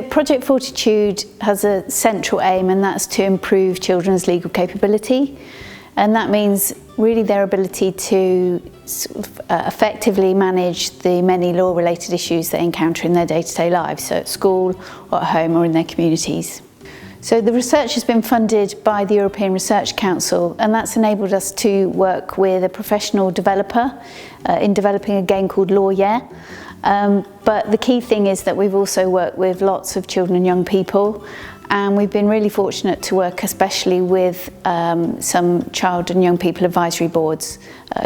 Project Fortitude has a central aim, and that's to improve children's legal capability, and that means really their ability to effectively manage the many law-related issues they encounter in their day-to-day lives, so at school or at home or in their communities. So the research has been funded by the European Research Council, and that's enabled us to work with a professional developer in developing a game called Law Yeah. But the key thing is that we've also worked with lots of children and young people, and we've been really fortunate to work especially with some child and young people advisory boards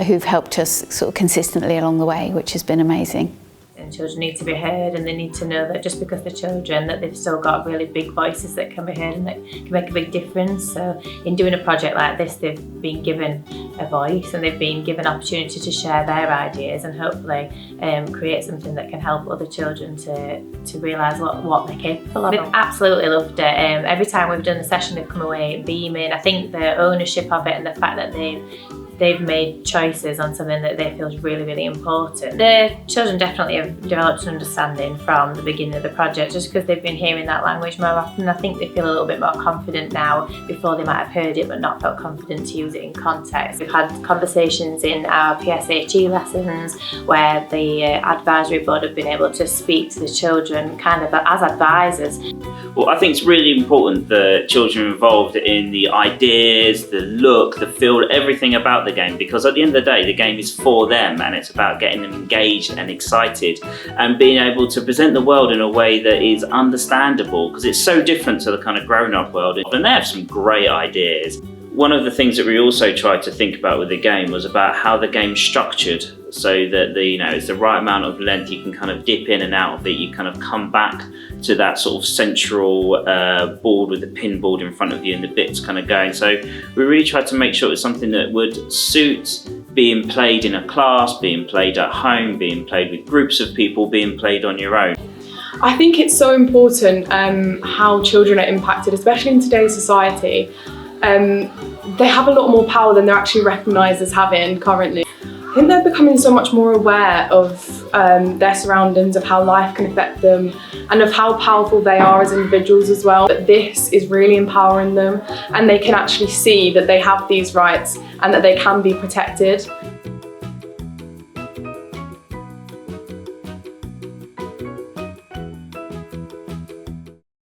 who've helped us sort of consistently along the way, which has been amazing. And children need to be heard, and they need to know that just because they're children that they've still got really big voices that can be heard and that can make a big difference. So in doing a project like this, they've been given a voice and they've been given opportunity to share their ideas and hopefully create something that can help other children to realise what they're capable of. They've absolutely loved it. Every time we've done the session they've come away beaming. I think the ownership of it and the fact that they've made choices on something that they feel is really, really important. The children definitely have developed an understanding from the beginning of the project, just because they've been hearing that language more often. I think they feel a little bit more confident now. Before they might have heard it but not felt confident to use it in context. We've had conversations in our PSHE lessons where the advisory board have been able to speak to the children kind of as advisors. Well, I think it's really important that children are involved in the ideas, the look, the feel, everything about the game, because at the end of the day the game is for them and it's about getting them engaged and excited and being able to present the world in a way that is understandable, because it's so different to the kind of grown-up world, and they have some great ideas. One of the things that we also tried to think about with the game was about how the game's structured, so that it's the right amount of length. You can kind of dip in and out of it. You kind of come back to that sort of central board with the pin board in front of you and the bits kind of going. So we really tried to make sure it was something that would suit being played in a class, being played at home, being played with groups of people, being played on your own. I think it's so important how children are impacted, especially in today's society. They have a lot more power than they're actually recognised as having currently. I think they're becoming so much more aware of their surroundings, of how life can affect them, and of how powerful they are as individuals as well. That this is really empowering them, and they can actually see that they have these rights and that they can be protected.